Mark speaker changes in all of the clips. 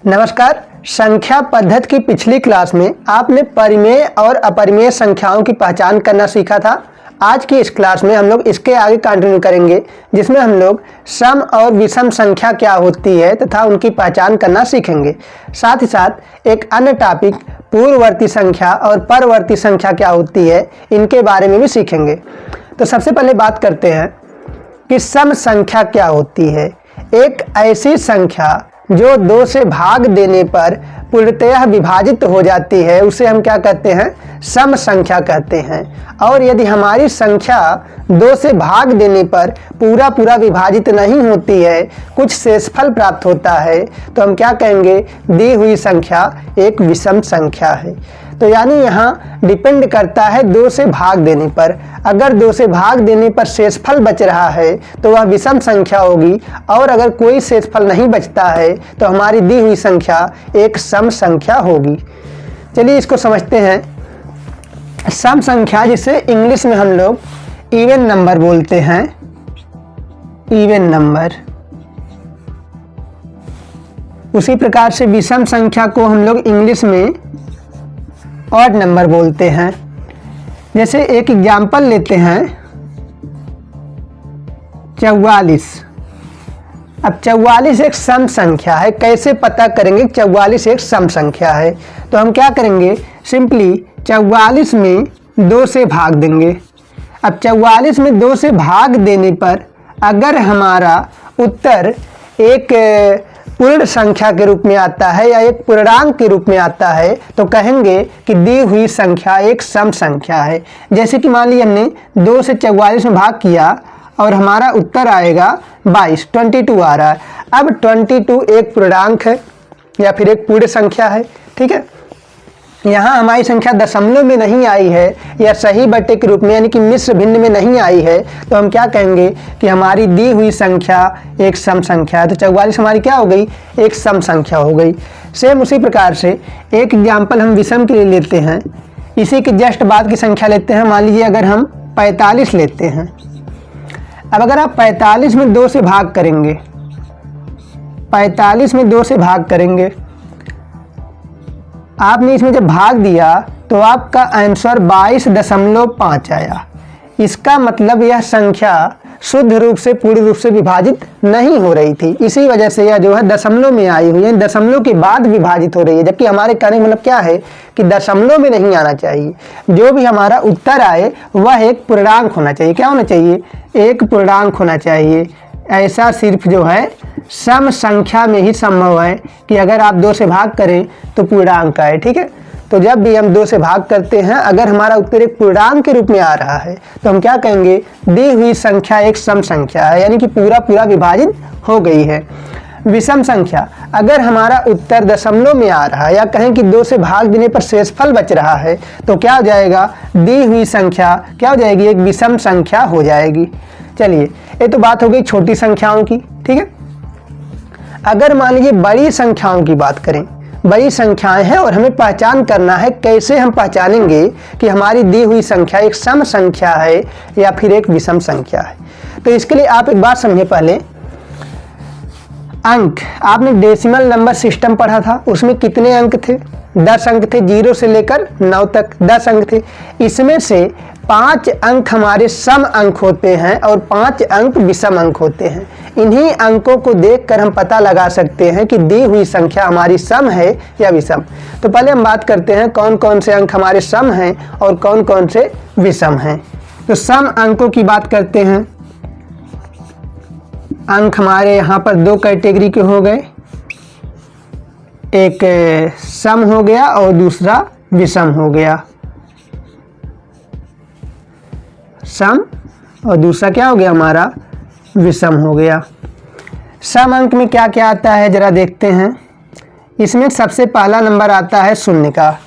Speaker 1: नमस्कार। संख्या पद्धति की पिछली क्लास में आपने परिमेय और अपरिमेय संख्याओं की पहचान करना सीखा था। आज की इस क्लास में हम लोग इसके आगे कंटिन्यू करेंगे, जिसमें हम लोग सम और विषम संख्या क्या होती है तथा उनकी पहचान करना सीखेंगे। साथ ही साथ एक अन्य टॉपिक पूर्ववर्ती संख्या और परवर्ती संख्या क्या होती है, इनके बारे में भी सीखेंगे। तो सबसे पहले बात करते हैं कि सम संख्या क्या होती है। एक ऐसी संख्या जो 2 से भाग देने पर पूर्णतः विभाजित हो जाती है, उसे हम क्या कहते हैं? सम संख्या कहते हैं। और यदि हमारी संख्या 2 से भाग देने पर पूरा विभाजित नहीं होती है, कुछ शेषफल प्राप्त होता है, तो हम क्या कहेंगे? दी हुई संख्या एक विषम संख्या है। तो यानी यहाँ डिपेंड करता है 2 से भाग देने पर। अगर 2 से भाग देने पर शेषफल बच रहा है तो वह विषम संख्या होगी, और अगर कोई शेषफल नहीं बचता है तो हमारी दी हुई संख्या एक सम संख्या होगी। चलिए इसको समझते हैं। सम संख्या, जिसे इंग्लिश में हम लोग इवन नंबर बोलते हैं, इवन नंबर। उसी प्रकार से विषम संख्या को हम लोग इंग्लिश में ऑड नंबर बोलते हैं। जैसे एक एग्जाम्पल लेते हैं, 44। अब 44 एक सम संख्या है। कैसे पता करेंगे 44 एक सम संख्या है? तो हम क्या करेंगे? सिंपली 44 में 2 से भाग देंगे। अब 44 में 2 से भाग देने पर अगर हमारा उत्तर एक पूर्ण संख्या के रूप में आता है या एक पूर्णांक के रूप में आता है, तो कहेंगे कि दी हुई संख्या एक सम संख्या है। जैसे कि मान लीजिए हमने 2 से 44 में भाग किया और हमारा उत्तर आएगा 22 आ रहा है। अब 22 एक पूर्णांक है या फिर एक पूर्ण संख्या है, ठीक है। यहाँ हमारी संख्या दशमलव में नहीं आई है या सही बटे के रूप में यानी कि मिश्र भिन्न में नहीं आई है, तो हम क्या कहेंगे कि हमारी दी हुई संख्या एक सम संख्या है। तो 44 हमारी क्या हो गई? एक सम संख्या हो गई। सेम उसी प्रकार से एक एग्जाम्पल हम विषम के लिए लेते हैं। इसी के जस्ट बाद की संख्या लेते हैं। मान लीजिए अगर हम 45 लेते हैं। अब अगर आप 45 में 2 से भाग करेंगे, 45 में 2 से भाग करेंगे, आपने इसमें जब भाग दिया तो आपका आंसर 22.5 आया। इसका मतलब यह संख्या शुद्ध रूप से पूर्ण रूप से विभाजित नहीं हो रही थी, इसी वजह से यह जो है दशमलव में आई हुई है, दशमलव के बाद विभाजित हो रही है। जबकि हमारे कहने का मतलब क्या है कि दशमलव में नहीं आना चाहिए। जो भी हमारा उत्तर आए वह एक पूर्णांक होना चाहिए। क्या होना चाहिए? एक पूर्णांक होना चाहिए। ऐसा सिर्फ जो है सम संख्या में ही संभव है कि अगर आप 2 से भाग करें तो पूर्णांक आए, ठीक है। तो जब भी हम 2 से भाग करते हैं, अगर हमारा उत्तर एक पूर्णांक के रूप में आ रहा है, तो हम क्या कहेंगे? दी हुई संख्या एक सम संख्या है, यानी कि पूरा विभाजित हो गई है। विषम संख्या, अगर हमारा उत्तर दशमलव में आ रहा है या कहें कि 2 से भाग देने पर शेषफल बच रहा है, तो क्या हो जाएगा? दी हुई संख्या क्या हो जाएगी? एक विषम संख्या हो जाएगी। चलिए, ये तो बात हो गई छोटी संख्याओं की, ठीक है। अगर मान लीजिए बड़ी संख्याओं की बात करें, बड़ी संख्याएं हैं और हमें पहचान करना है। कैसे हम पहचानेंगे कि हमारी दी हुई संख्या एक सम संख्या है या फिर एक विषम संख्या है? तो इसके लिए आप एक बात समझिए। पहले अंक, आपने डेसिमल नंबर सिस्टम पढ़ा था, उसमें कितने अंक थे? 10 अंक थे। 0 से लेकर 9 तक 10 अंक थे। इसमें से 5 अंक हमारे सम अंक होते हैं और 5 अंक विषम अंक होते हैं। इन्हीं अंकों को देखकर हम पता लगा सकते हैं कि दी हुई संख्या हमारी सम है या विषम। तो पहले हम बात करते हैं कौन कौन से अंक हमारे सम हैं और कौन कौन से विषम हैं। तो सम अंकों की बात करते हैं। अंक हमारे यहाँ पर 2 कैटेगरी के हो गए, एक सम हो गया और दूसरा विषम हो गया। सम और दूसरा क्या हो गया? हमारा विषम हो गया। सम अंक में क्या क्या आता है जरा देखते हैं। इसमें सबसे पहला नंबर आता है शून्य का।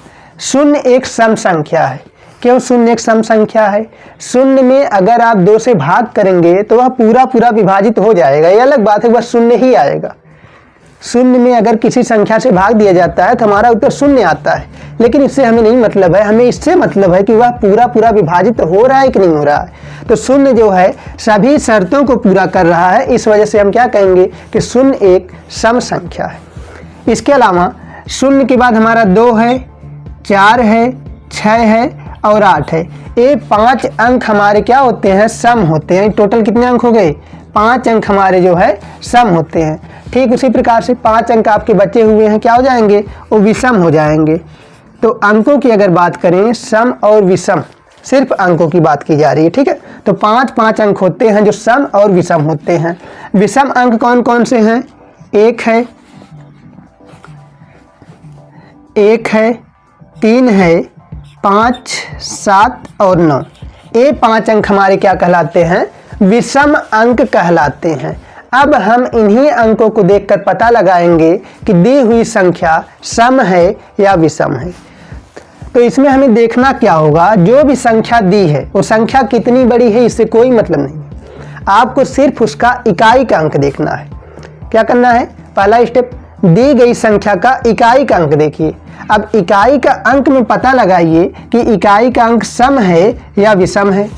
Speaker 1: शून्य एक सम संख्या है। क्यों शून्य एक सम संख्या है? शून्य में अगर आप 2 से भाग करेंगे तो वह पूरा विभाजित हो जाएगा। ये अलग बात है, वह शून्य ही आएगा। शून्य में अगर किसी संख्या से भाग दिया जाता है तो हमारा उत्तर शून्य आता है, लेकिन इससे हमें नहीं मतलब है। हमें इससे मतलब है कि वह पूरा विभाजित हो रहा है कि नहीं हो रहा है। तो शून्य जो है सभी शर्तों को पूरा कर रहा है, इस वजह से हम क्या कहेंगे कि शून्य एक सम संख्या है। इसके अलावा शून्य के बाद हमारा 2 है, 4 है, 6 है और 8 है। ये 5 अंक हमारे क्या होते हैं, सम होते हैं। टोटल कितने अंक हो गए, 5 अंक हमारे जो है सम होते हैं। ठीक उसी प्रकार से 5 अंक आपके बचे हुए हैं, क्या हो जाएंगे, वो विषम हो जाएंगे। तो अंकों की अगर बात करें, सम और विषम, सिर्फ अंकों की बात की जा रही है। ठीक है, तो 5 अंक होते हैं जो सम और विषम होते हैं। विषम अंक कौन कौन से हैं, 1 है, 3 है, 5, 7 और 9। ये 5 अंक हमारे क्या कहलाते हैं, विषम अंक कहलाते हैं। अब हम इन्हीं अंकों को देखकर पता लगाएंगे कि दी हुई संख्या सम है या विषम है। तो इसमें हमें देखना क्या होगा, जो भी संख्या दी है वो संख्या कितनी बड़ी है इससे कोई मतलब नहीं, आपको सिर्फ उसका इकाई का अंक देखना है। क्या करना है, पहला स्टेप, दी गई संख्या का इकाई का अंक देखिए। अब इकाई का अंक में पता लगाइए कि इकाई का अंक सम है या विषम है।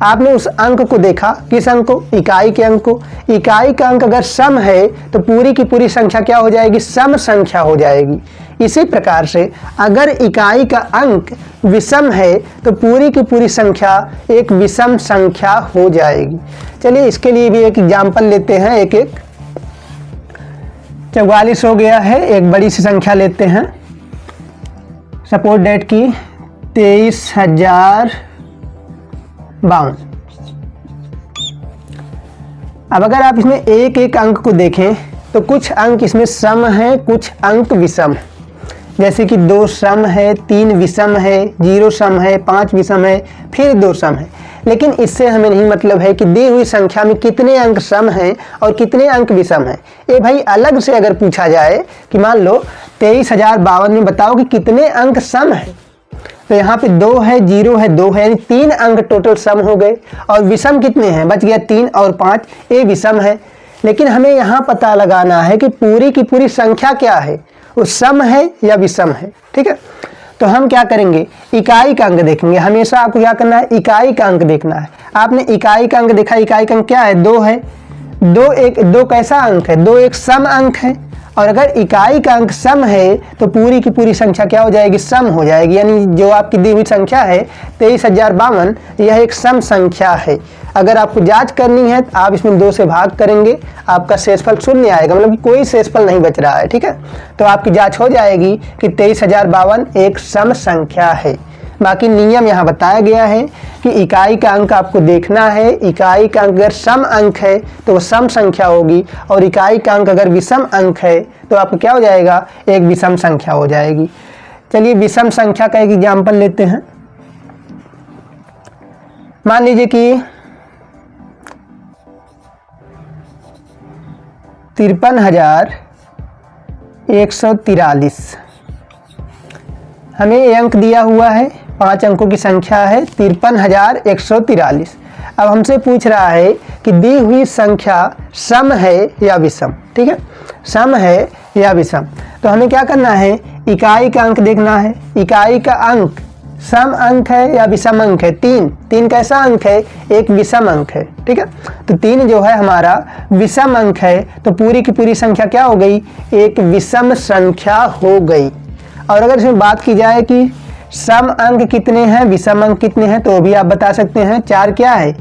Speaker 1: आपने उस अंक को देखा, किस अंक को, इकाई के अंक को। इकाई का अंक अगर सम है तो पूरी की पूरी संख्या क्या हो जाएगी, सम संख्या हो जाएगी। इसी प्रकार से अगर इकाई का अंक विषम है तो पूरी की पूरी संख्या एक विषम संख्या हो जाएगी। चलिए इसके लिए भी एक एग्जाम्पल लेते हैं। एक 44 हो गया है, एक बड़ी सी संख्या लेते हैं। सपोज डेट की 23,052। अब अगर आप इसमें एक एक अंक को देखें तो कुछ अंक इसमें सम है, कुछ अंक विषम। जैसे कि 2 सम है, 3 विषम है, 0 सम है, 5 विषम है, फिर 2 सम है। लेकिन इससे हमें नहीं मतलब है कि दी हुई संख्या में कितने अंक सम हैं और कितने अंक विषम हैं। ये भाई अलग से अगर पूछा जाए कि मान लो 23,052 में बताओ कि कितने अंक सम है, तो यहाँ पे 2 है, 0 है, 2 है, यानी 3 अंक टोटल सम हो गए। और विषम कितने हैं, बच गया 3 और 5, ये विषम है। लेकिन हमें यहाँ पता लगाना है कि पूरी की पूरी संख्या क्या है, वो सम है या विषम है। ठीक है, तो हम क्या करेंगे, इकाई का अंक देखेंगे। हमेशा आपको क्या करना है, इकाई का अंक देखना है। आपने इकाई का अंक देखा, इकाई का अंक क्या है, 2 है। 2 कैसा अंक है, 2 एक सम अंक है। और अगर इकाई का अंक सम है तो पूरी की पूरी संख्या क्या हो जाएगी, सम हो जाएगी। यानी जो आपकी दी हुई संख्या है 23,052, यह एक सम संख्या है। अगर आपको जांच करनी है तो आप इसमें 2 से भाग करेंगे, आपका शेषफल 0 आएगा, मतलब कि कोई शेषफल नहीं बच रहा है। ठीक है, तो आपकी जांच हो जाएगी कि 23,052 एक सम संख्या है। बाकी नियम यहाँ बताया गया है कि इकाई का अंक आपको देखना है। इकाई का अंक अगर सम अंक है तो वो सम संख्या होगी, और इकाई का अंक अगर विषम अंक है तो आपको क्या हो जाएगा, एक विषम संख्या हो जाएगी। चलिए विषम संख्या का एक एग्जाम्पल लेते हैं। मान लीजिए कि 53,143 हमें ये अंक दिया हुआ है, 5 अंकों की संख्या है 53,143। अब हमसे पूछ रहा है कि दी हुई संख्या सम है या विषम। ठीक है, सम है या विषम, तो हमें क्या करना है, इकाई का अंक देखना है। इकाई का अंक सम अंक है या विषम अंक है, 3 कैसा अंक है, एक विषम अंक है। ठीक है, तो 3 जो है हमारा विषम अंक है, तो पूरी की पूरी संख्या क्या हो गई, एक विषम संख्या हो गई। और अगर इसमें बात की जाए कि सम अंक कितने हैं, विषम अंक कितने हैं, तो भी आप बता सकते हैं। 4 क्या है,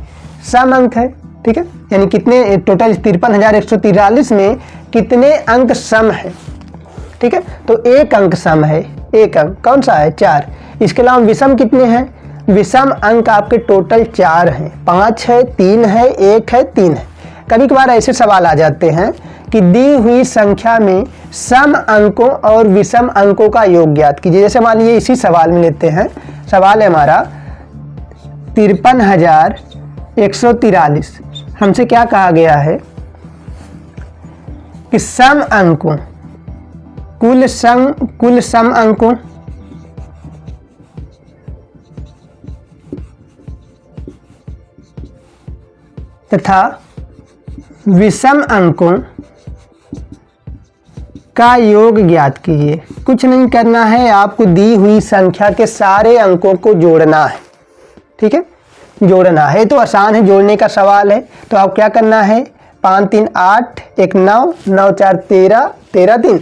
Speaker 1: सम अंक है। ठीक है, यानी कितने टोटल 53,143 में कितने अंक सम है। ठीक है, तो एक अंक सम है, एक अंक कौन सा है, 4। इसके अलावा विषम कितने हैं, विषम अंक आपके टोटल 4 हैं, 5 है, 3 है, 1 है, 3 है। कभी कभार ऐसे सवाल आ जाते हैं कि दी हुई संख्या में सम अंकों और विषम अंकों का योग ज्ञात कीजिए। जैसे मान लीजिए इसी सवाल में लेते हैं, सवाल है हमारा 53,143। हमसे क्या कहा गया है कि सम अंकों, कुल सम अंकों तथा विषम अंकों का योग ज्ञात कीजिए। कुछ नहीं करना है, आपको दी हुई संख्या के सारे अंकों को जोड़ना है। ठीक है, जोड़ना है तो आसान है, जोड़ने का सवाल है। तो आप क्या करना है, 5 3 8 1 9 9 4 13 13 3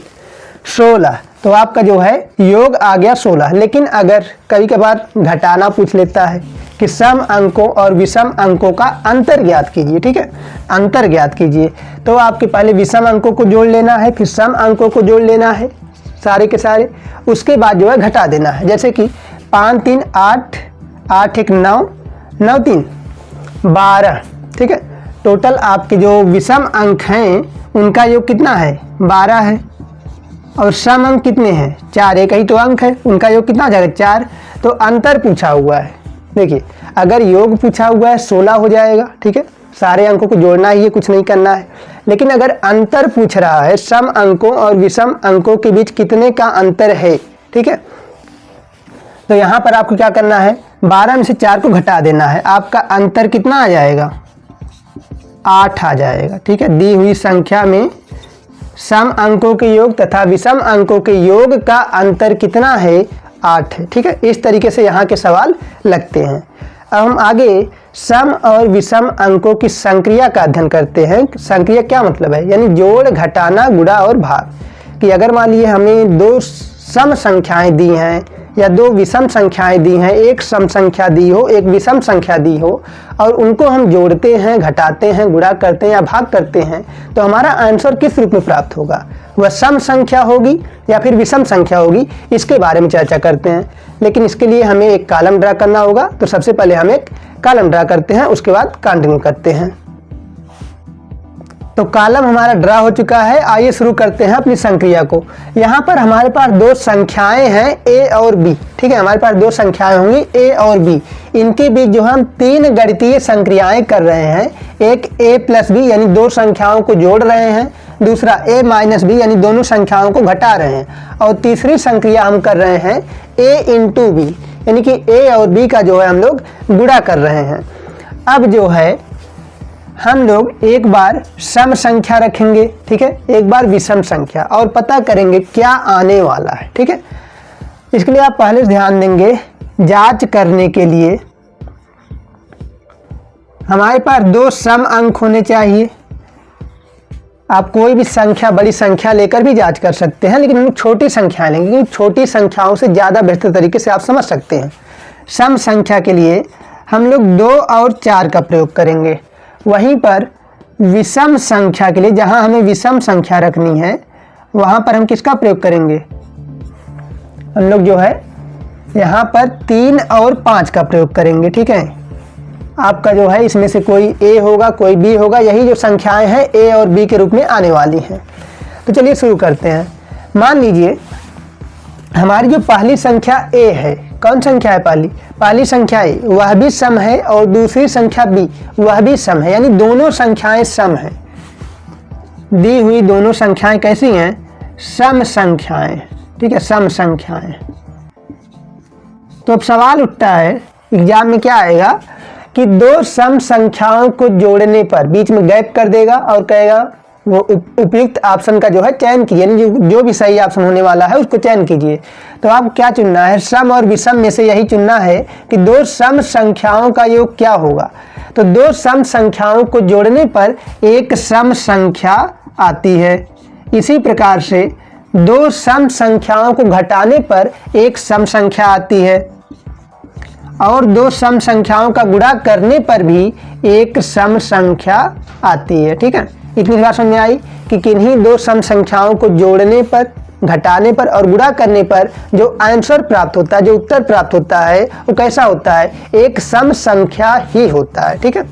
Speaker 1: 16, तो आपका जो है योग आ गया 16। लेकिन अगर कभी कभार घटाना पूछ लेता है कि सम अंकों और विषम अंकों का अंतर ज्ञात कीजिए, ठीक है, अंतर ज्ञात कीजिए, तो आपके पहले विषम अंकों को जोड़ लेना है, फिर सम अंकों को जोड़ लेना है सारे के सारे, उसके बाद जो है घटा देना है। जैसे कि 5 3 8, 8 1 9, 9 3 12, ठीक है। टोटल आपके जो विषम अंक हैं उनका योग कितना है, 12 है, और सम अंक कितने हैं, 4, एक ही तो अंक है, उनका योग कितना हो जाएगा, 4। तो अंतर पूछा हुआ है, देखिए अगर योग पूछा हुआ है 16 हो जाएगा, ठीक है, सारे अंकों को जोड़ना ही है, कुछ नहीं करना है। लेकिन अगर अंतर पूछ रहा है सम अंकों और विषम अंकों के बीच कितने का अंतर है, ठीक है, तो यहाँ पर आपको क्या करना है, 12 में से 4 को घटा देना है, आपका अंतर कितना आ जाएगा, 8 आ जाएगा, ठीक है। दी हुई संख्या में सम अंकों के योग तथा विषम अंकों के योग का अंतर कितना है, 8 है, ठीक है। इस तरीके से यहाँ के सवाल लगते हैं। अब हम आगे सम और विषम अंकों की संक्रिया का अध्ययन करते हैं। संक्रिया क्या मतलब है, यानी जोड़, घटाना, गुणा और भाग। कि अगर मान लीजिए हमें 2 सम संख्याएं दी हैं या 2 विषम संख्याएं दी हैं, एक सम संख्या दी हो, एक विषम संख्या दी हो, और उनको हम जोड़ते हैं, घटाते हैं, गुणा करते हैं या भाग करते हैं, तो हमारा आंसर किस रूप में प्राप्त होगा, वह सम संख्या होगी या फिर विषम संख्या होगी, इसके बारे में चर्चा करते हैं। लेकिन इसके लिए हमें एक कॉलम ड्रा करना होगा, तो सबसे पहले हम एक कॉलम ड्रा करते हैं, उसके बाद कंटिन्यू करते हैं। तो कॉलम हमारा ड्रा हो चुका है, आइए शुरू करते हैं अपनी संक्रिया को। यहाँ पर हमारे पास 2 संख्याएं हैं a और b, ठीक है, हमारे पास 2 संख्याएं होंगी a और b, इनके बीच जो हम 3 गणितीय संक्रियाएं कर रहे हैं। एक a प्लस बी यानी 2 संख्याओं को जोड़ रहे हैं, दूसरा a माइनस बी यानी दोनों संख्याओं को घटा रहे हैं, और तीसरी संक्रिया हम कर रहे हैं a इंटू बी, यानी कि a और b का जो है हम लोग गुणा कर रहे हैं। अब जो है हम लोग एक बार सम संख्या रखेंगे, ठीक है, एक बार विषम संख्या, और पता करेंगे क्या आने वाला है, ठीक है। इसके लिए आप पहले ध्यान देंगे, जांच करने के लिए हमारे पास 2 सम अंक होने चाहिए। आप कोई भी संख्या, बड़ी संख्या लेकर भी जांच कर सकते हैं, लेकिन हम छोटी संख्याएं लेंगे क्योंकि छोटी संख्याओं से ज़्यादा बेहतर तरीके से आप समझ सकते हैं। सम संख्या के लिए हम लोग 2 और 4 का प्रयोग करेंगे। वहीं पर विषम संख्या के लिए, जहां हमें विषम संख्या रखनी है, वहां पर हम किसका प्रयोग करेंगे, हम लोग जो है यहाँ पर 3 और 5 का प्रयोग करेंगे, ठीक है। आपका जो है इसमें से कोई a होगा, कोई b होगा, यही जो संख्याएं हैं a और b के रूप में आने वाली हैं। तो चलिए शुरू करते हैं। मान लीजिए हमारी जो पहली संख्या a है, कौन संख्या है, पहली संख्या a, वह भी सम है, और दूसरी संख्या b, वह भी सम है, यानी दोनों संख्याएं सम हैं। दी हुई दोनों संख्याएं कैसी हैं, सम संख्याएं, ठीक है, सम संख्याएं। तो अब सवाल उठता है एग्जाम में क्या आएगा कि 2 सम संख्याओं को जोड़ने पर बीच में गैप कर देगा और कहेगा वो उपयुक्त ऑप्शन का जो है चयन कीजिए, यानी जो भी सही ऑप्शन होने वाला है उसको चयन कीजिए। तो आपको क्या चुनना है, सम और विषम में से यही चुनना है कि 2 सम संख्याओं का योग क्या होगा। तो 2 सम संख्याओं को जोड़ने पर एक सम संख्या आती है, इसी प्रकार से 2 सम संख्याओं को घटाने पर एक सम संख्या आती है, और 2 सम संख्याओं का गुणा करने पर भी एक सम संख्या आती है, ठीक है। इतनी बात समझ में आई कि किन्हीं 2 सम संख्याओं को जोड़ने पर, घटाने पर और गुणा करने पर जो आंसर प्राप्त होता है, जो उत्तर प्राप्त होता है, वो कैसा होता है, एक सम संख्या ही होता है, ठीक है।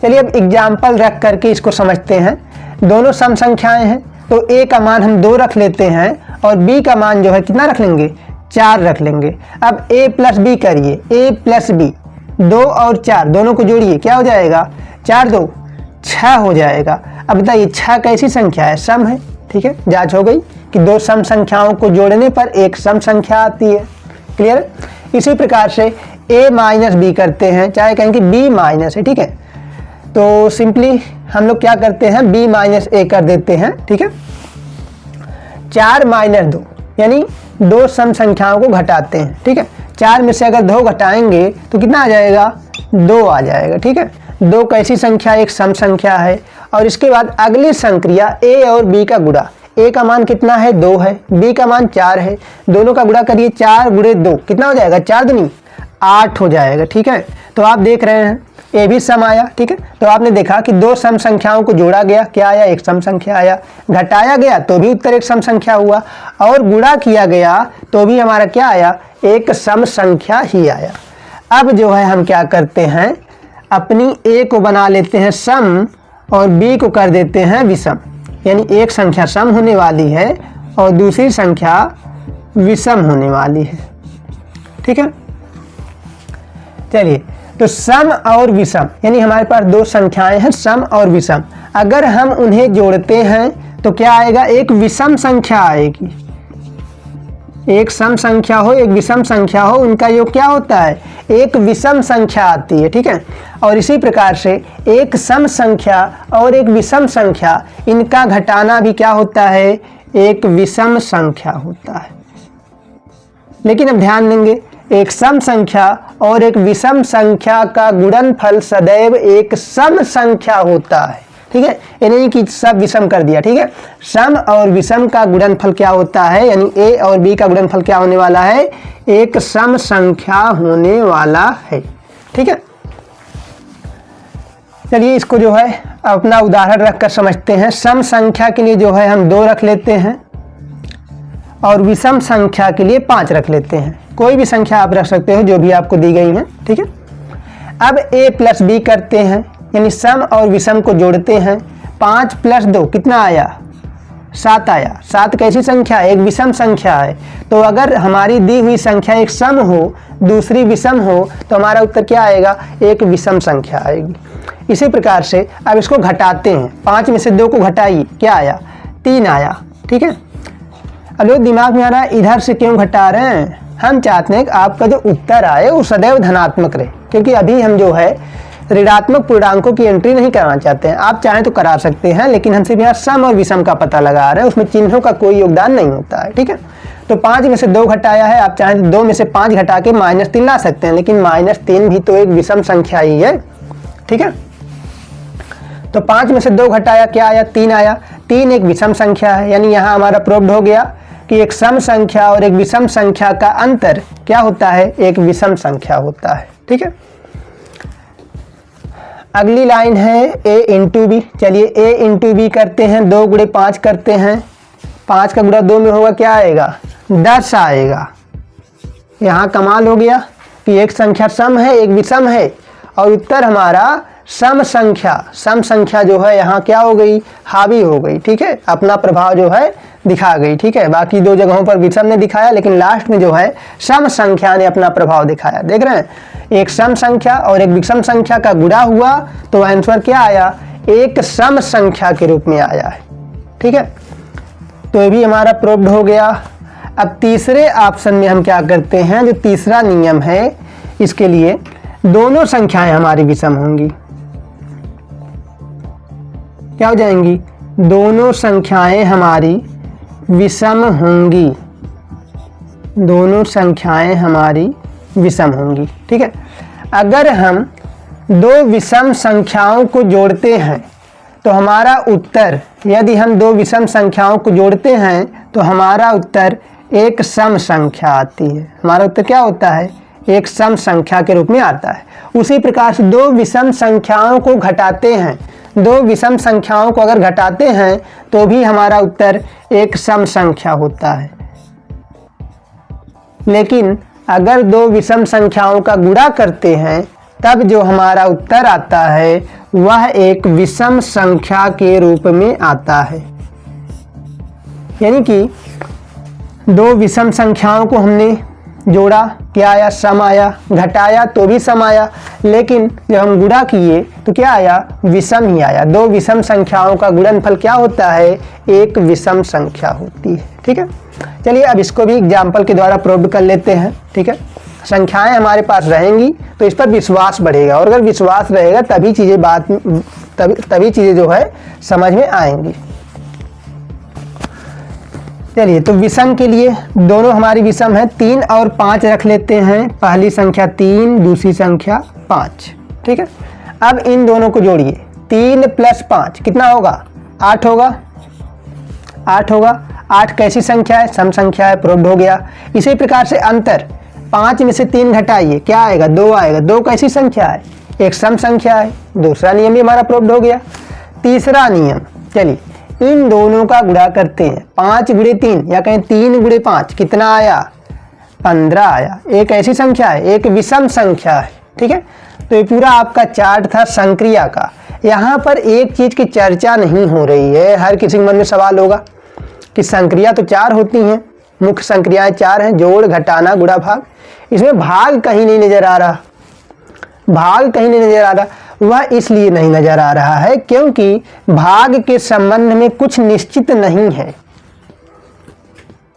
Speaker 1: चलिए अब एग्जाम्पल रख करके इसको समझते हैं। दोनों सम संख्याएं हैं, तो a का मान हम 2 रख लेते हैं, और b का मान जो है कितना रख लेंगे, 4 रख लेंगे। अब a प्लस बी करिए, a प्लस बी, 2 और 4 दोनों को जोड़िए, क्या हो जाएगा, 4 2 6 हो जाएगा। अब बताइए 6 कैसी संख्या है, सम है, ठीक है। जांच हो गई कि 2 सम संख्याओं को जोड़ने पर एक सम संख्या आती है, क्लियर। इसी प्रकार से a माइनस बी करते हैं, चाहे कहें कि b माइनस है, ठीक है। तो सिंपली हम लोग क्या करते हैं, b माइनस a कर देते हैं, ठीक है। 4 माइनस 2 यानी 2 सम संख्याओं को घटाते हैं, ठीक है। 4 में से अगर 2 घटाएंगे तो कितना आ जाएगा, 2 आ जाएगा, ठीक है। 2 कैसी संख्या, एक सम संख्या है। और इसके बाद अगली संक्रिया a और b का गुणा, a का मान कितना है 2 है, b का मान 4 है, दोनों का गुणा करिए 4 गुणे 2 कितना हो जाएगा 4 दूनी 8 हो जाएगा। ठीक है, तो आप देख रहे हैं ये भी सम आया। ठीक है, तो आपने देखा कि दो सम संख्याओं को जोड़ा गया, क्या आया, एक सम संख्या आया, घटाया गया तो भी उत्तर एक सम संख्या हुआ, और गुणा किया गया तो भी हमारा क्या आया, एक सम संख्या ही आया। अब जो है हम क्या करते हैं, अपनी a को बना लेते हैं सम और b को कर देते हैं विषम, यानी एक संख्या सम होने वाली है और दूसरी संख्या विषम होने वाली है। ठीक है, चलिए, तो सम और विषम यानी हमारे पास दो संख्याएं हैं सम और विषम, अगर हम उन्हें जोड़ते हैं तो क्या आएगा, एक विषम संख्या आएगी। एक सम संख्या हो एक विषम संख्या हो, उनका योग क्या होता है, एक विषम संख्या आती है। ठीक है, और इसी प्रकार से एक सम संख्या और एक विषम संख्या, इनका घटाना भी क्या होता है, एक विषम संख्या होता है। लेकिन अब ध्यान देंगे, एक सम संख्या और एक विषम संख्या का गुणनफल सदैव एक सम संख्या होता है। ठीक है, ये नहीं कि सब विषम कर दिया। ठीक है, सम और विषम का गुणनफल क्या होता है, यानी a और b का गुणनफल क्या होने वाला है, एक सम संख्या होने वाला है। ठीक है, चलिए इसको जो है अपना उदाहरण रखकर समझते हैं। सम संख्या के लिए जो है हम 2 रख लेते हैं और विषम संख्या के लिए 5 रख लेते हैं। कोई भी संख्या आप रख सकते हो जो भी आपको दी गई है। ठीक है, अब a प्लस b करते हैं, यानी सम और विषम को जोड़ते हैं। 5 प्लस 2 कितना आया, 7 आया। 7 कैसी संख्या है, एक विषम संख्या है, तो अगर हमारी दी हुई संख्या एक सम हो दूसरी विषम हो तो हमारा उत्तर क्या आएगा, एक विषम संख्या आएगी। इसी प्रकार से अब इसको घटाते हैं, 5 में से 2 को घटाइए, क्या आया, 3 आया। ठीक है, अब लोग दिमाग में आ रहा है इधर से क्यों घटा रहे हैं, हम चाहते हैं कि आपका जो उत्तर आए वो सदैव धनात्मक रहे, क्योंकि अभी हम जो है ऋणात्मक पूर्णांकों की एंट्री नहीं कराना चाहते हैं। आप चाहें तो करा सकते हैं, लेकिन हम सिर्फ यहाँ सम और विषम का पता लगा रहे हैं, उसमें चिन्हों का कोई योगदान नहीं होता है। ठीक है, तो 5 में से 2 घटाया है, आप चाहें तो 2 में से 5 घटा के -3 ला सकते हैं, लेकिन -3 भी तो एक विषम संख्या ही है। ठीक है, तो 5 में से 2 घटाया, क्या आया, 3 आया। 3 एक विषम संख्या है, यानी यहाँ हमारा प्रूव्ड हो गया कि एक सम संख्या और एक विषम संख्या का अंतर क्या होता है, एक विषम संख्या होता है। ठीक है, अगली लाइन है a इंटू बी। चलिए a इंटू बी करते हैं, 2 गुणे 5 करते हैं, 5 का गुणा 2 में होगा, क्या आएगा, 10 आएगा। यहाँ कमाल हो गया कि एक संख्या सम है एक विषम है और उत्तर हमारा सम संख्या जो है यहाँ क्या हो गई, हावी हो गई। ठीक है, अपना प्रभाव जो है दिखा गई। ठीक है, बाकी 2 जगहों पर विषम ने दिखाया, लेकिन लास्ट में जो है सम संख्या ने अपना प्रभाव दिखाया। देख रहे हैं, एक सम संख्या और एक विषम संख्या का गुणा हुआ तो आंसर क्या आया, एक सम संख्या के रूप में आया है। ठीक है, तो ये भी हमारा प्रूव्ड हो गया। अब तीसरे ऑप्शन में हम क्या करते हैं, जो तीसरा नियम है, इसके लिए दोनों संख्याएं हमारी विषम होंगी। क्या हो जाएंगी, दोनों संख्याएं हमारी विषम होंगी, दोनों संख्याएं हमारी विषम होंगी। ठीक है, अगर हम 2 विषम संख्याओं को जोड़ते हैं तो हमारा उत्तर, यदि हम 2 विषम संख्याओं को जोड़ते हैं तो हमारा उत्तर एक सम संख्या आती है। हमारा उत्तर क्या होता है, एक सम संख्या के रूप में आता है। उसी प्रकार से 2 विषम संख्याओं को घटाते हैं, 2 विषम संख्याओं को अगर घटाते हैं तो भी हमारा उत्तर एक सम संख्या होता है। लेकिन अगर 2 विषम संख्याओं का गुणा करते हैं तब जो हमारा उत्तर आता है वह एक विषम संख्या के रूप में आता है। यानी कि 2 विषम संख्याओं को हमने जोड़ा, क्या आया, सम आया, घटाया तो भी सम आया, लेकिन जब हम गुणा किए तो क्या आया, विषम ही आया। 2 विषम संख्याओं का गुणनफल क्या होता है, एक विषम संख्या होती है। ठीक है, चलिए अब इसको भी एग्जाम्पल के द्वारा प्रूव कर लेते हैं। ठीक है, संख्याएं हमारे पास रहेंगी तो इस पर विश्वास बढ़ेगा, और अगर विश्वास रहेगा तभी चीज़ें जो है समझ में आएंगी। चलिए, तो विषम के लिए दोनों हमारी विषम है, 3 और 5 रख लेते हैं। पहली संख्या 3, दूसरी संख्या 5। ठीक है, अब इन दोनों को जोड़िए, 3 + 5 कितना होगा, 8 होगा। 8 होगा। 8 कैसी संख्या है? सम संख्या है, प्रूव्ड हो गया। इसी प्रकार से अंतर 5 में से 3 घटाइए, क्या आएगा? 2 आएगा। 2 कैसी संख्या है? एक सम संख्या है। दूसरा नियम भी हमारा प्रूव्ड हो गया। तीसरा नियम, चलिए इन दोनों का गुणा करते हैं। 5 गुणे 3 या कहें 3 गुणे 5 कितना आया? 15 आया। एक ऐसी संख्या है, एक विषम संख्या है, ठीक है। तो ये पूरा आपका चार्ट था संक्रिया का। यहाँ पर एक चीज की चर्चा नहीं हो रही है। हर किसी के मन में सवाल होगा कि संक्रिया तो 4 होती हैं, मुख्य संक्रियाएं 4 हैं, जोड़, घटाना, गुणा, भाग। इसमें भाग कहीं नहीं नजर आ रहा। भाग कहीं नहीं नजर आ रहा। वह इसलिए नहीं नजर आ रहा है क्योंकि भाग के संबंध में कुछ निश्चित नहीं है।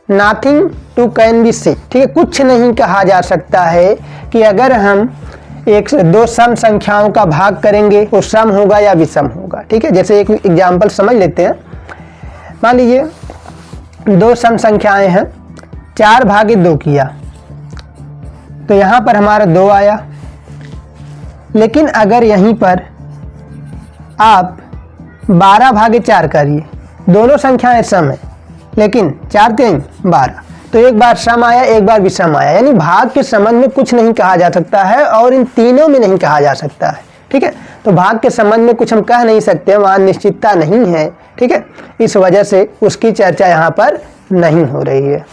Speaker 1: नथिंग टू कैन बी से, ठीक है। कुछ नहीं कहा जा सकता है कि अगर हम एक 2 सम संख्याओं का भाग करेंगे वो सम होगा या विषम होगा, ठीक है। जैसे एक एग्जाम्पल समझ लेते हैं। मान लीजिए 2 सम संख्याएं हैं, 4 भागे 2 किया तो यहां पर हमारा 2 आया। लेकिन अगर यहीं पर आप 12 भागे 4 करिए, दोनों संख्याएं सम है लेकिन 4 3 12, तो एक बार सम आया, एक बार विषम आया। यानी भाग के संबंध में कुछ नहीं कहा जा सकता है और इन तीनों में नहीं कहा जा सकता है, ठीक है। तो भाग के संबंध में कुछ हम कह नहीं सकते, वहां निश्चितता नहीं है, ठीक है। इस वजह से उसकी चर्चा यहाँ पर नहीं हो रही है।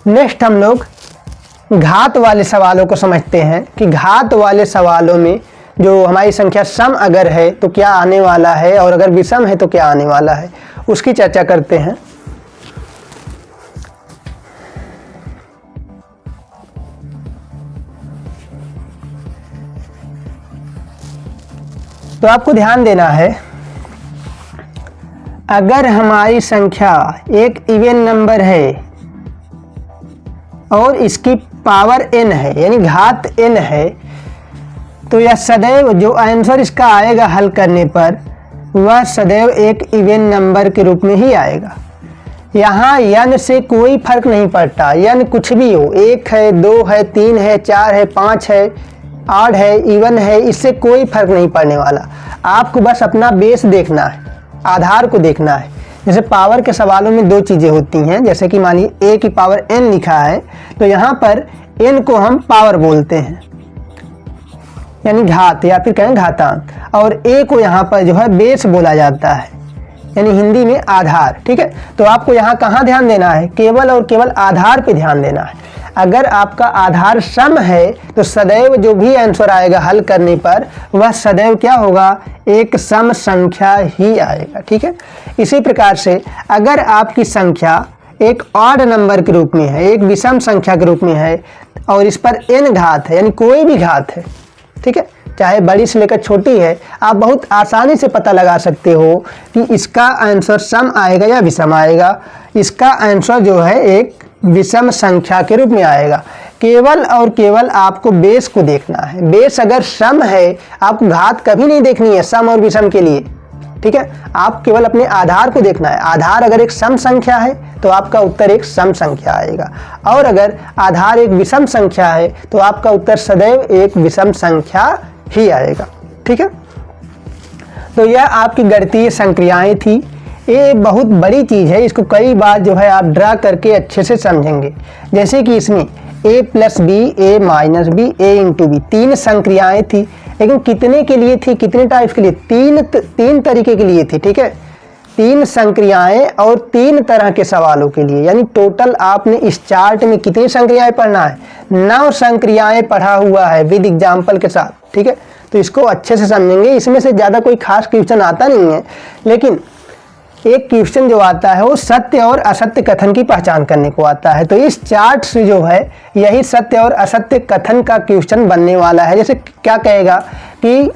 Speaker 1: नेक्स्ट हम लोग घात वाले सवालों को समझते हैं कि घात वाले सवालों में जो हमारी संख्या सम अगर है तो क्या आने वाला है और अगर विषम है तो क्या आने वाला है, उसकी चर्चा करते हैं। तो आपको ध्यान देना है, अगर हमारी संख्या एक इवन नंबर है और इसकी पावर n है यानी घात n है, तो यह सदैव जो आंसर इसका आएगा हल करने पर वह सदैव एक इवन नंबर के रूप में ही आएगा। यहाँ n से कोई फर्क नहीं पड़ता, n कुछ भी हो, 1 है, 2 है, 3 है, 4 है, 5 है, 8 है, इवन है, इससे कोई फर्क नहीं पड़ने वाला। आपको बस अपना बेस देखना है, आधार को देखना है। जैसे पावर के सवालों में 2 चीज़ें होती हैं, जैसे कि मानिए a की पावर n लिखा है तो यहाँ पर n को हम पावर बोलते हैं यानी घात या फिर कहें घातांक, और a को यहाँ पर जो है बेस बोला जाता है यानी हिंदी में आधार, ठीक है। तो आपको यहाँ कहाँ ध्यान देना है? केवल और केवल आधार पे ध्यान देना है। अगर आपका आधार सम है तो सदैव जो भी आंसर आएगा हल करने पर वह सदैव क्या होगा? एक सम संख्या ही आएगा, ठीक है। इसी प्रकार से अगर आपकी संख्या एक ऑड नंबर के रूप में है, एक विषम संख्या के रूप में है और इस पर n घात है यानी कोई भी घात है, ठीक है, चाहे बड़ी से लेकर छोटी है, आप बहुत आसानी से पता लगा सकते हो कि इसका आंसर सम आएगा या विषम आएगा। इसका आंसर जो है एक विषम संख्या के रूप में आएगा। केवल और केवल आपको बेस को देखना है। बेस अगर सम है, आपको घात कभी नहीं देखनी है सम और विषम के लिए, ठीक है। आप केवल अपने आधार को देखना है। आधार अगर एक सम संख्या है तो आपका उत्तर एक सम संख्या आएगा, और अगर आधार एक विषम संख्या है तो आपका उत्तर सदैव एक विषम संख्या ही आएगा, ठीक है। तो यह आपकी गणितीय संक्रियाएं थी। ये बहुत बड़ी चीज़ है, इसको कई बार जो है आप ड्रा करके अच्छे से समझेंगे। जैसे कि इसमें a plus B, a minus B, a into B, 3 संक्रियाएं थी, लेकिन कितने के लिए थी? कितने टाइप्स के लिए? 3 तरीके के लिए थी, ठीक है। 3 संक्रियाएं और 3 तरह के सवालों के लिए, यानी टोटल आपने इस चार्ट में कितनी संक्रियाएं पढ़ना है? 9 संक्रियाएं पढ़ा हुआ है विद एग्जाम्पल के साथ, ठीक है। तो इसको अच्छे से समझेंगे। इसमें से ज़्यादा कोई खास क्वेश्चन आता नहीं है, लेकिन एक क्वेश्चन जो आता है वो सत्य और असत्य कथन की पहचान करने को आता है। तो इस चार्ट से जो है यही सत्य और असत्य कथन का क्वेश्चन बनने वाला है। जैसे क्या कहेगा कि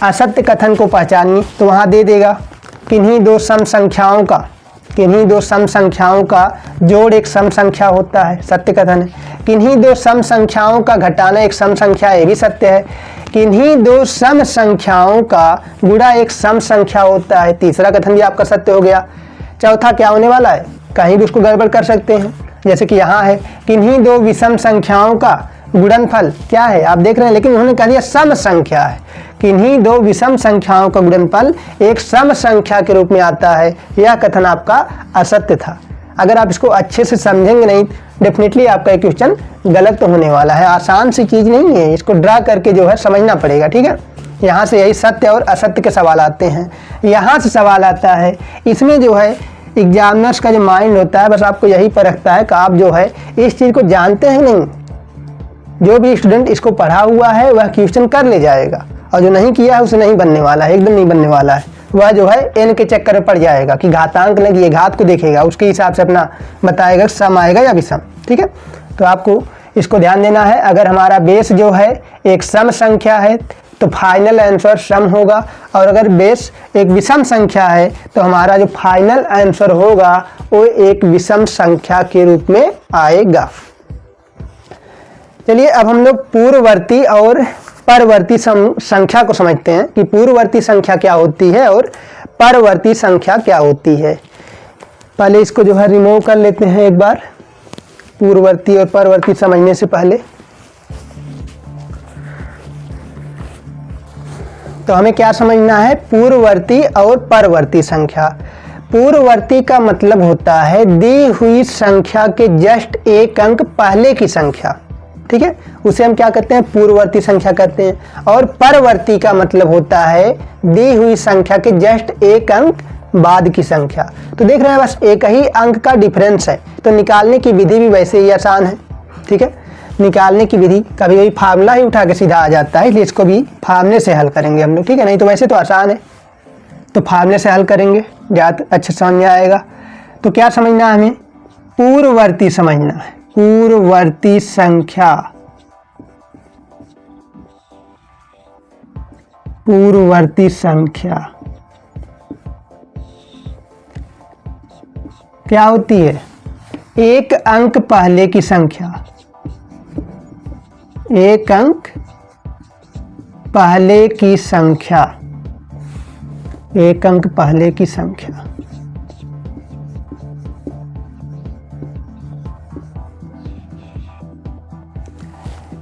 Speaker 1: असत्य कथन को पहचानिए, तो वहाँ दे देगा किन्हीं 2 सम संख्याओं का, किन्हीं 2 सम संख्याओं का जोड़ एक सम संख्या होता है, सत्य कथन है। किन्हीं 2 सम संख्याओं का घटाना एक सम संख्या, ये भी सत्य है। किन्हीं 2 सम संख्याओं का गुणा एक सम संख्या होता है, तीसरा कथन भी आपका सत्य हो गया। चौथा क्या होने वाला है? कहीं भी उसको गड़बड़ कर सकते हैं, जैसे कि यहाँ है किन्हीं 2 विषम संख्याओं का गुणनफल क्या है, आप देख रहे हैं, लेकिन उन्होंने कह दिया सम संख्या है। किन्हीं दो विषम संख्याओं का गुणनफल एक सम संख्या के रूप में आता है, यह कथन आपका असत्य था। अगर आप इसको अच्छे से समझेंगे नहीं, डेफिनेटली आपका ये क्वेश्चन गलत होने वाला है। आसान सी चीज़ नहीं है, इसको ड्रा करके जो है समझना पड़ेगा, ठीक है। यहाँ से यही सत्य और असत्य के सवाल आते हैं। यहाँ से सवाल आता है, इसमें जो है एग्जामिनर्स का जो माइंड होता है बस आपको यही परखता है कि आप जो है इस चीज़ को जानते हैं नहीं। जो भी स्टूडेंट इसको पढ़ा हुआ है वह क्वेश्चन कर ले जाएगा, और जो नहीं किया है उसे नहीं बनने वाला है, एकदम नहीं बनने वाला है। वह जो है एन के चक्कर में पड़ जाएगा कि घातांक लगी है, घात को देखेगा, उसके हिसाब से अपना बताएगा सम आएगा या विषम, ठीक है। तो आपको इसको ध्यान देना है। अगर हमारा बेस जो है एक सम संख्या है तो फाइनल आंसर सम होगा, और अगर बेस एक विषम संख्या है तो हमारा जो फाइनल आंसर होगा वो एक विषम संख्या के रूप में आएगा। चलिए अब हम लोग पूर्ववर्ती और परवर्ती संख्या को समझते हैं कि पूर्ववर्ती संख्या क्या होती है और परवर्ती संख्या क्या होती है। पहले इसको जो है रिमूव कर लेते हैं एक बार, पूर्ववर्ती और परवर्ती समझने से पहले। तो हमें क्या समझना है, पूर्ववर्ती और परवर्ती संख्या। पूर्ववर्ती का मतलब होता है दी हुई संख्या के जस्ट एक अंक पहले की संख्या, ठीक है, उसे हम क्या कहते हैं, पूर्ववर्ती संख्या कहते हैं। और परवर्ती का मतलब होता है दी हुई संख्या के जस्ट एक अंक बाद की संख्या। तो देख रहे हैं बस एक ही अंक का डिफरेंस है, तो निकालने की विधि भी वैसे ही आसान है, ठीक है। निकालने की विधि कभी कभी फार्मूला ही उठा के सीधा आ जाता है, इसलिए इसको भी फार्मूले से हल करेंगे हम लोग, ठीक है। नहीं तो वैसे तो आसान है, तो फार्मूले से हल करेंगे, ज़्यादा अच्छे समझ में आएगा। तो क्या समझना है हमें, पूर्ववर्ती समझना है। पूर्ववर्ती संख्या, पूर्ववर्ती संख्या क्या होती है, एक अंक पहले की संख्या, एक अंक पहले की संख्या, एक अंक पहले की संख्या।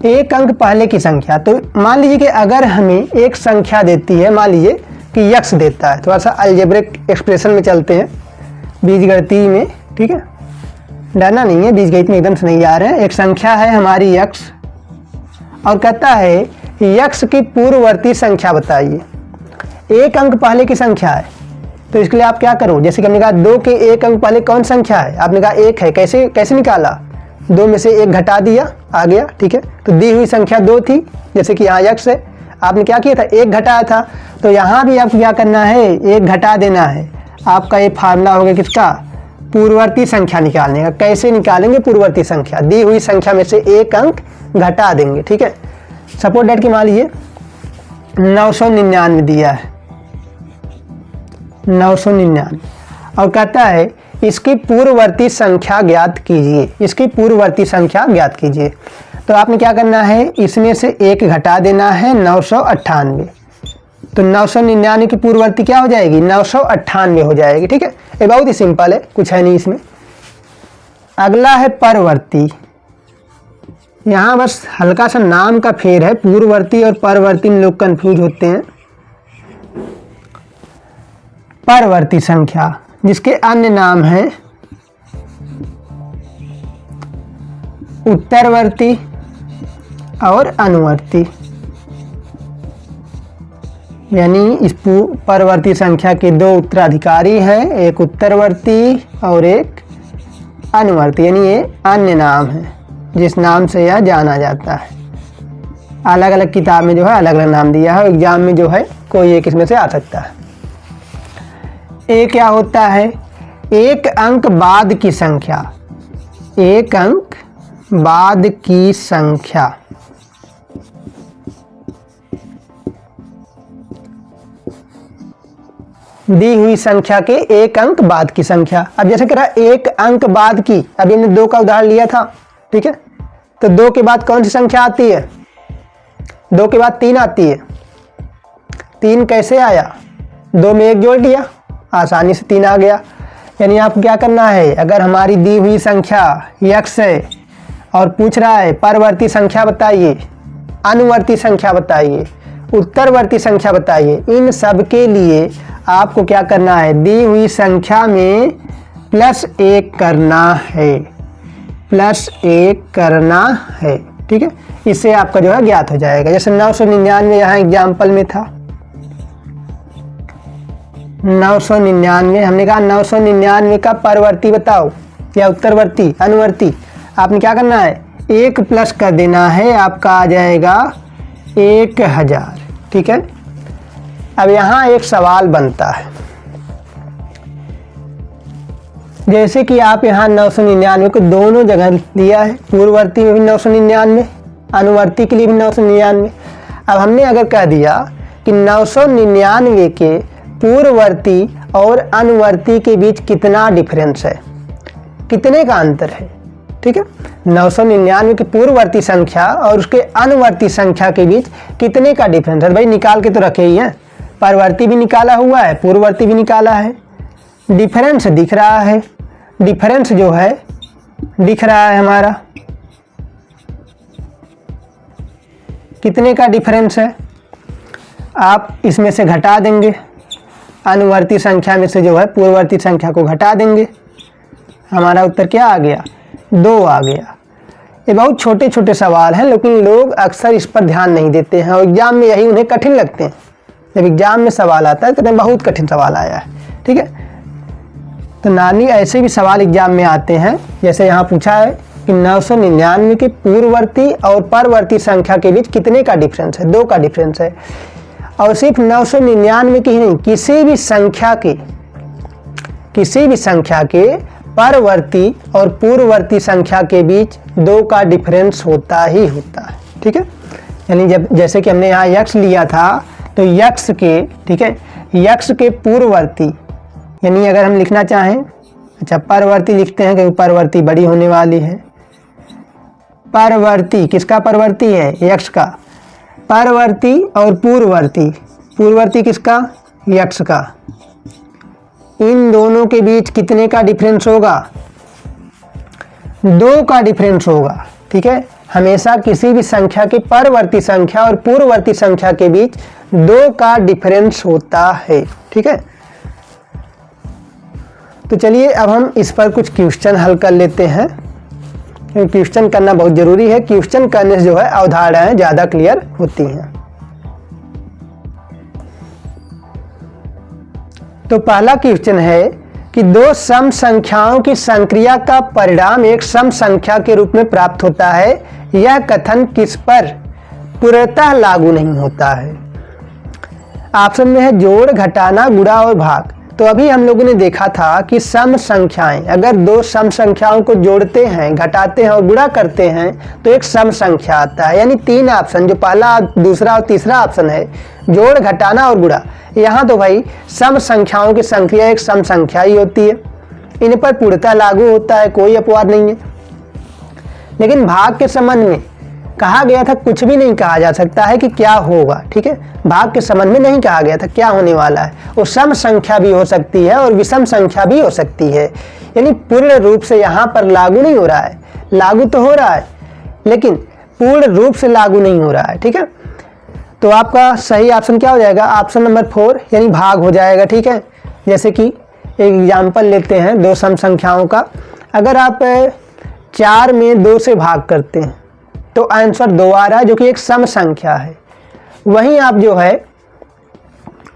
Speaker 1: एक अंक पहले की संख्या, तो मान लीजिए कि अगर हमें एक संख्या देती है, मान लीजिए कि यक्स देता है, थोड़ा सा अलजेब्रिक एक्सप्रेशन में चलते हैं, बीजगणितीय में, ठीक है, डरना नहीं है, बीजगणित में एकदम से नहीं जा रहे हैं। एक संख्या है हमारी यक्स, और कहता है यक्स की पूर्ववर्ती संख्या बताइए। एक अंक पहले की संख्या है, तो इसके लिए आप क्या करो, जैसे कि हमने कहा 2 के एक अंक पहले कौन संख्या है, आपने कहा 1 है, कैसे कैसे निकाला, 2 में से 1 घटा दिया, आ गया, ठीक है। तो दी हुई संख्या 2 थी, जैसे कि यहाँ यक्स है, आपने क्या किया था, 1 घटाया था, तो यहाँ भी आपको क्या करना है, 1 घटा देना है। आपका ये फार्मूला हो गया किसका, पूर्ववर्ती संख्या निकालने का। कैसे निकालेंगे पूर्ववर्ती संख्या, दी हुई संख्या में से एक अंक घटा देंगे, ठीक है। सपोज डेट की मान लीजिए 999 दिया है, 999, और कहता है इसकी पूर्ववर्ती संख्या ज्ञात कीजिए, इसकी पूर्ववर्ती संख्या ज्ञात कीजिए। तो आपने क्या करना है, इसमें से 1 घटा देना है, 998। तो 999 की पूर्ववर्ती क्या हो जाएगी, 998 हो जाएगी, ठीक है। ये बहुत ही सिंपल है, कुछ है नहीं इसमें। अगला है परवर्ती। यहाँ बस हल्का सा नाम का फेर है, पूर्ववर्ती और परवर्ती में लोग कंफ्यूज होते हैं। परवर्ती संख्या जिसके अन्य नाम हैं उत्तरवर्ती और अनुवर्ती, यानी इस परवर्ती संख्या के 2 उत्तराधिकारी हैं, एक उत्तरवर्ती और एक अनुवर्ती, यानी ये अन्य नाम है जिस नाम से यह जाना जाता है। अलग अलग किताब में जो है अलग अलग नाम दिया है, एग्जाम में जो है कोई एक इसमें से आ सकता है। ये क्या होता है, एक अंक बाद की संख्या, एक अंक बाद की संख्या। दी हुई संख्या के एक अंक बाद की संख्या। अब जैसे कह रहा है एक अंक बाद की, अभी हमने 2 का उदाहरण लिया था, ठीक है। तो 2 के बाद कौन सी संख्या आती है, 2 के बाद 3 आती है। 3 कैसे आया, 2 में 1 जोड़ लिया, आसानी से 3 आ गया। यानी आपको क्या करना है, अगर हमारी दी हुई संख्या यक्स है और पूछ रहा है परवर्ती संख्या बताइए, अनुवर्ती संख्या बताइए, उत्तरवर्ती संख्या बताइए। इन सब के लिए आपको क्या करना है, दी हुई संख्या में +1 करना है, +1 करना है। ठीक है, इससे आपका जो है ज्ञात हो जाएगा। जैसे 999 यहाँ एग्जाम्पल में था, 999 हमने कहा 999 का परवर्ती बताओ या उत्तरवर्ती अनुवर्ती। आपने क्या करना है, 1 प्लस कर देना है, आपका आ जाएगा 1000। ठीक है, अब यहाँ एक सवाल बनता है, जैसे कि आप यहाँ 999 को दोनों जगह लिया है, पूर्ववर्ती में भी 999, अनुवर्ती के लिए भी 999। अब हमने अगर कह दिया कि 999 के पूर्ववर्ती और अनुवर्ती के बीच कितना डिफरेंस है, कितने का अंतर है। ठीक है, 999 की पूर्ववर्ती संख्या और उसके अनुवर्ती संख्या के बीच कितने का डिफरेंस है। भाई निकाल के तो रखे ही हैं, परवर्ती भी निकाला हुआ है, पूर्ववर्ती भी निकाला है, डिफरेंस दिख रहा है, डिफरेंस जो है दिख रहा है हमारा, कितने का डिफरेंस है। आप इसमें से घटा देंगे, अनुवर्ती संख्या में से जो है पूर्ववर्ती संख्या को घटा देंगे, हमारा उत्तर क्या आ गया, 2 आ गया। ये बहुत छोटे छोटे सवाल हैं, लेकिन लोग अक्सर इस पर ध्यान नहीं देते हैं और एग्जाम में यही उन्हें कठिन लगते हैं। जब एग्जाम में सवाल आता है तो बहुत कठिन सवाल आया है। ठीक है, तो नानी ऐसे भी सवाल एग्जाम में आते हैं, जैसे यहाँ पूछा है कि 999 के पूर्ववर्ती और परवर्ती संख्या के बीच कितने का डिफरेंस है, 2 का डिफरेंस है। और सिर्फ 999 की ही नहीं, किसी भी संख्या के परवर्ती और पूर्ववर्ती संख्या के बीच 2 का डिफरेंस होता ही होता है। ठीक है, यानी जैसे कि हमने यहाँ यक्स लिया था, तो यक्स के, ठीक है, यक्स के पूर्ववर्ती, यानी अगर हम लिखना चाहें, अच्छा परवर्ती लिखते हैं क्योंकि परवर्ती बड़ी होने वाली है। परवर्ती किसका परवर्ती है, यक्स का। परवर्ती और पूर्ववर्ती, पूर्ववर्ती किसका, यक्स का। इन दोनों के बीच कितने का डिफरेंस होगा, 2 का डिफरेंस होगा। ठीक है, हमेशा किसी भी संख्या के परवर्ती संख्या और पूर्ववर्ती संख्या के बीच 2 का डिफरेंस होता है। ठीक है, तो चलिए अब हम इस पर कुछ क्वेश्चन हल कर लेते हैं, क्योंकि क्वेश्चन करना बहुत जरूरी है। क्वेश्चन करने से जो है अवधारणाएं ज़्यादा क्लियर होती हैं। तो पहला क्वेश्चन है कि 2 सम संख्याओं की संक्रिया का परिणाम एक सम संख्या के रूप में प्राप्त होता है, यह कथन किस पर पूर्णतः लागू नहीं होता है। ऑप्शन में है जोड़, घटाना, गुणा और भाग। तो अभी हम लोगों ने देखा था कि सम संख्याएं, अगर 2 सम संख्याओं को जोड़ते हैं, घटाते हैं और गुणा करते हैं तो एक सम संख्या आता है। यानी 3 ऑप्शन, जो पहला, दूसरा और तीसरा ऑप्शन है, जोड़, घटाना और गुणा, यहाँ तो भाई सम संख्याओं की संक्रिया एक सम संख्या ही होती है, इन पर पूर्णतः लागू होता है, कोई अपवाद नहीं है। लेकिन भाग के संबंध में कहा गया था, कुछ भी नहीं कहा जा सकता है कि क्या होगा। ठीक है, भाग के संबंध में नहीं कहा गया था क्या होने वाला है। वो सम संख्या भी हो सकती है और विषम संख्या भी हो सकती है, यानी पूर्ण रूप से यहाँ पर लागू नहीं हो रहा है। लागू तो हो रहा है लेकिन पूर्ण रूप से लागू नहीं हो रहा है। ठीक है, तो आपका सही ऑप्शन क्या हो जाएगा, ऑप्शन नंबर 4 यानी भाग हो जाएगा। ठीक है, जैसे कि एक एग्जाम्पल लेते हैं 2 सम संख्याओं का। अगर आप 4 में 2 से भाग करते हैं तो आंसर 2 आ रहा है, जो कि एक सम संख्या है। वहीं आप जो है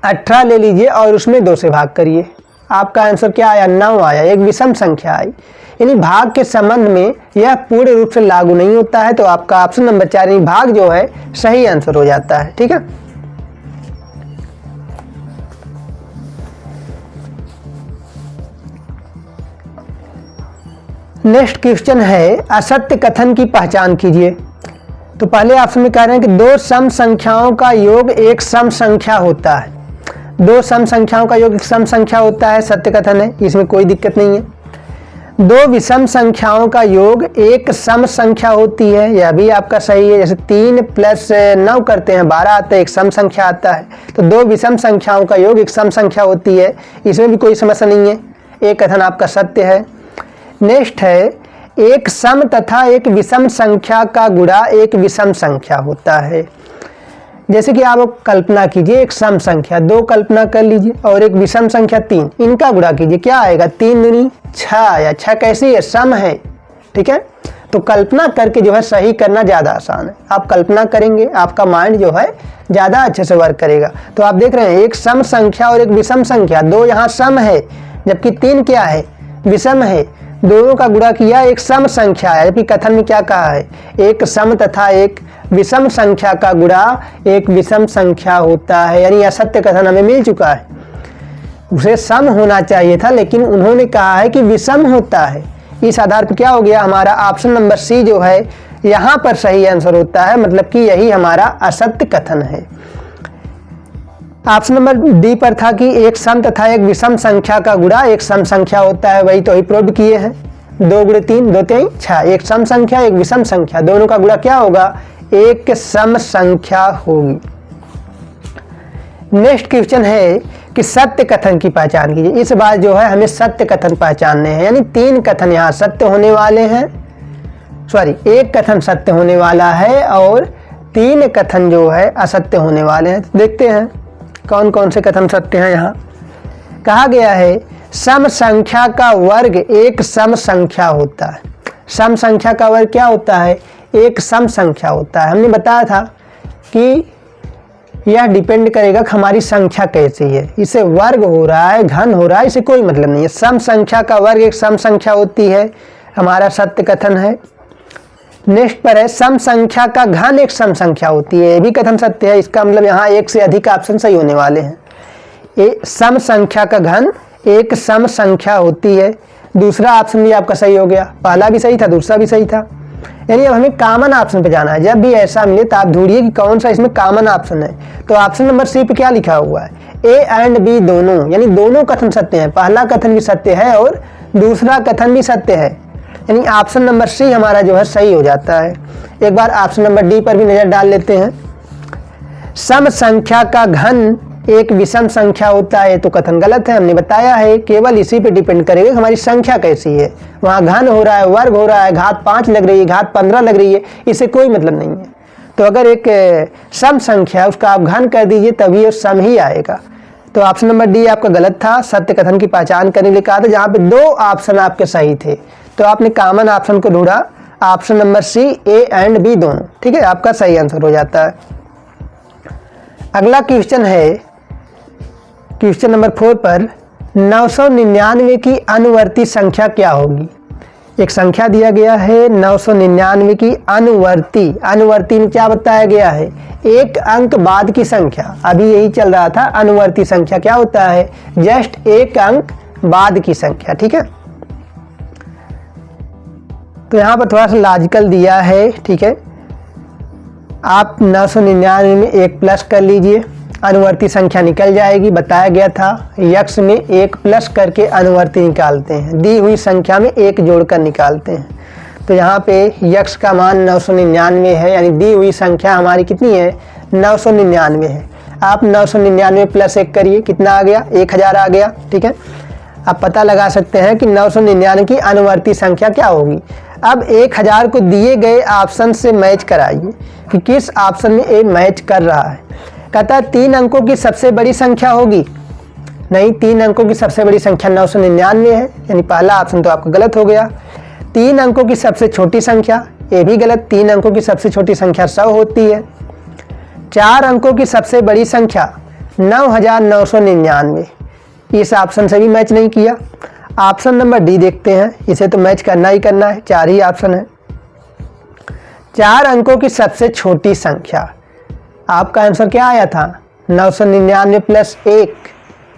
Speaker 1: 18 ले लीजिए और उसमें 2 से भाग करिए, आपका आंसर क्या आया, 9 आया, एक विषम संख्या आई। यानी भाग के संबंध में यह पूर्ण रूप से लागू नहीं होता है। तो आपका ऑप्शन नंबर 4 यानी भाग जो है सही आंसर हो जाता है। ठीक है, नेक्स्ट क्वेश्चन है असत्य कथन की पहचान कीजिए। तो पहले ऑप्शन में कह रहे हैं कि 2 सम संख्याओं का योग एक सम संख्या होता है। 2 सम संख्याओं का योग एक सम संख्या होता है, सत्य कथन है, इसमें कोई दिक्कत नहीं है। 2 विषम संख्याओं का योग एक सम संख्या होती है, यह भी आपका सही है। जैसे 3 + 9 करते हैं 12 आता है, एक सम संख्या आता है। तो 2 विषम संख्याओं का योग एक सम संख्या होती है, इसमें भी कोई समस्या नहीं है, एक कथन आपका सत्य है। नेक्स्ट है एक सम तथा एक विषम संख्या का गुणा एक विषम संख्या होता है। जैसे कि आप कल्पना कीजिए एक सम संख्या 2 कल्पना कर लीजिए और एक विषम संख्या 3, इनका गुणा कीजिए, क्या आएगा 3 दूनी 6 या 6 कैसी है, सम है। ठीक है, तो कल्पना करके जो है सही करना ज़्यादा आसान है। आप कल्पना करेंगे आपका माइंड जो है ज़्यादा अच्छे से वर्क करेगा। तो आप देख रहे हैं एक सम संख्या और एक विषम संख्या, 2 यहाँ सम है जबकि 3 क्या है, विषम है। दोनों का गुणा किया एक सम संख्या है, जबकि कथन में क्या कहा है, एक सम तथा एक विषम संख्या का गुणा एक विषम संख्या होता है। यानी असत्य कथन हमें मिल चुका है, उसे सम होना चाहिए था लेकिन उन्होंने कहा है कि विषम होता है। इस आधार पर क्या हो गया, हमारा ऑप्शन नंबर सी जो है यहाँ पर सही आंसर होता है, मतलब कि यही हमारा असत्य कथन है। ऑप्शन नंबर डी पर था कि एक सम तथा एक विषम संख्या का गुणा एक सम संख्या होता है, वही तो ही प्रूव किए हैं। 2 गुणे 3 2 3 6, एक सम संख्या एक विषम संख्या, दोनों का गुणा क्या होगा, एक सम संख्या होगी। नेक्स्ट क्वेश्चन है कि सत्य कथन की पहचान कीजिए। इस बार जो है हमें सत्य कथन पहचानने हैं, यानी 3 कथन यहाँ सत्य होने वाले हैं, सॉरी एक कथन सत्य होने वाला है और 3 कथन जो है असत्य होने वाले हैं। तो देखते हैं कौन कौन से कथन सत्य हैं। यहाँ कहा गया है सम संख्या का वर्ग एक सम संख्या होता है। सम संख्या का वर्ग क्या होता है, एक सम संख्या होता है। हमने बताया था कि यह डिपेंड करेगा कि हमारी संख्या कैसी है, इसे वर्ग हो रहा है घन हो रहा है इसे कोई मतलब नहीं है। सम संख्या का वर्ग एक सम संख्या होती है, हमारा सत्य कथन है। नेक्स्ट पर है सम संख्या का घन एक सम संख्या होती है, ये भी कथन सत्य है। इसका मतलब यहाँ एक से अधिक ऑप्शन सही होने वाले हैं। सम संख्या का घन एक सम संख्या होती है, दूसरा ऑप्शन भी आपका सही हो गया, पहला भी सही था दूसरा भी सही था। यानी अब हमें कॉमन ऑप्शन पे जाना है। जब भी ऐसा मिले तो आप ढूंढिए कि कौन सा इसमें कॉमन ऑप्शन है। तो ऑप्शन नंबर सी पे क्या लिखा हुआ है, ए एंड बी दोनों, यानी दोनों कथन सत्य हैं। पहला कथन भी सत्य है और दूसरा कथन भी सत्य है, यानी ऑप्शन नंबर सी हमारा जो है सही हो जाता है। एक बार ऑप्शन नंबर डी पर भी नजर डाल लेते हैं। सम संख्या का घन एक विषम संख्या होता है, तो कथन गलत है। हमने बताया है केवल इसी पे डिपेंड करेगा कि हमारी संख्या कैसी है। वहाँ घन हो रहा है, वर्ग हो रहा है, घात 5 लग रही है, घात 15 लग रही है, इससे कोई मतलब नहीं है। तो अगर एक सम संख्या है उसका आप घन कर दीजिए तभी वो सम ही आएगा। तो ऑप्शन नंबर डी आपका गलत था। सत्य कथन की पहचान करने के लिए कहा था, जहाँ पे 2 ऑप्शन आपके सही थे तो आपने कॉमन ऑप्शन को ढूंढा, option number C A and B दोनों, ठीक है, आपका सही आंसर हो जाता है। अगला क्वेश्चन है क्वेश्चन नंबर 4 पर 999 की अनुवर्ती संख्या क्या होगी। एक संख्या दिया गया है 999 की अनुवर्ती। अनुवर्ती में क्या बताया गया है, एक अंक बाद की संख्या। अभी यही चल रहा था, अनुवर्ती संख्या क्या होता है, जस्ट एक अंक बाद की संख्या। ठीक है, तो यहाँ पर थोड़ा सा लॉजिकल दिया है। ठीक है, आप 999 में 1 प्लस कर लीजिए, अनुवर्ती संख्या निकल जाएगी। बताया गया था यक्ष में 1 प्लस करके अनुवर्ती निकालते हैं, दी हुई संख्या में 1 जोड़कर निकालते हैं। तो यहाँ पे यक्ष का मान 999 है, यानी दी हुई संख्या हमारी कितनी है, 999 है। आप 999 प्लस 1 करिए, कितना आ गया, 1000 आ गया। ठीक है, आप पता लगा सकते हैं कि 999 की अनुवर्ती संख्या क्या होगी। अब 1000 को दिए गए ऑप्शन से मैच कराइए कि किस ऑप्शन में ये मैच कर रहा है। कहता है 3 अंकों की सबसे बड़ी संख्या होगी, नहीं, 3 अंकों की सबसे बड़ी संख्या 999 है, यानी पहला ऑप्शन तो आपका गलत हो गया। 3 अंकों की सबसे छोटी संख्या, ये भी गलत, 3 अंकों की सबसे छोटी संख्या 100 होती है। 4 अंकों की सबसे बड़ी संख्या 9999, इस ऑप्शन से भी मैच नहीं किया। ऑप्शन नंबर डी देखते हैं, इसे तो मैच करना ही करना है, 4 ही ऑप्शन है। 4 अंकों की सबसे छोटी संख्या, आपका आंसर क्या आया था, 999 प्लस 1,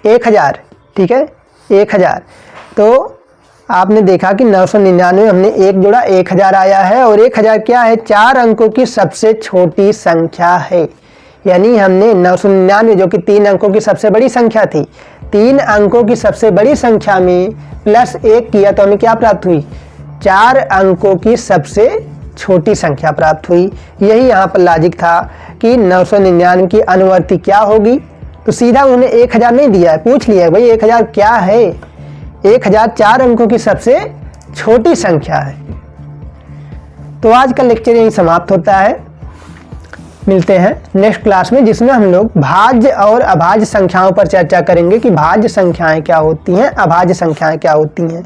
Speaker 1: 1000। ठीक है, 1000। तो आपने देखा कि 999 हमने 1 जोड़ा, 1000 आया है, और 1000 क्या है, 4 अंकों की सबसे छोटी संख्या है। यानी हमने 999 जो कि 3 अंकों की सबसे बड़ी संख्या थी, 3 अंकों की सबसे बड़ी संख्या में प्लस 1 किया तो हमें क्या प्राप्त हुई, 4 अंकों की सबसे छोटी संख्या प्राप्त हुई। यही यहाँ पर लॉजिक था कि 999 की अनुवर्ती क्या होगी। तो सीधा उन्होंने 1000 नहीं दिया है, पूछ लिया है भाई 1000 क्या है। 1000 4 अंकों की सबसे छोटी संख्या है। तो आज का लेक्चर यही समाप्त होता है। मिलते हैं नेक्स्ट क्लास में, जिसमें हम लोग भाज्य और अभाज्य संख्याओं पर चर्चा करेंगे कि भाज्य संख्याएं क्या होती हैं, अभाज्य संख्याएं क्या होती हैं,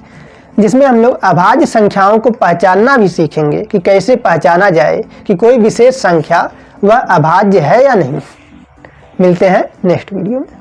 Speaker 1: जिसमें हम लोग अभाज्य संख्याओं को पहचानना भी सीखेंगे कि कैसे पहचाना जाए कि कोई विशेष संख्या वह अभाज्य है या नहीं। मिलते हैं नेक्स्ट वीडियो में।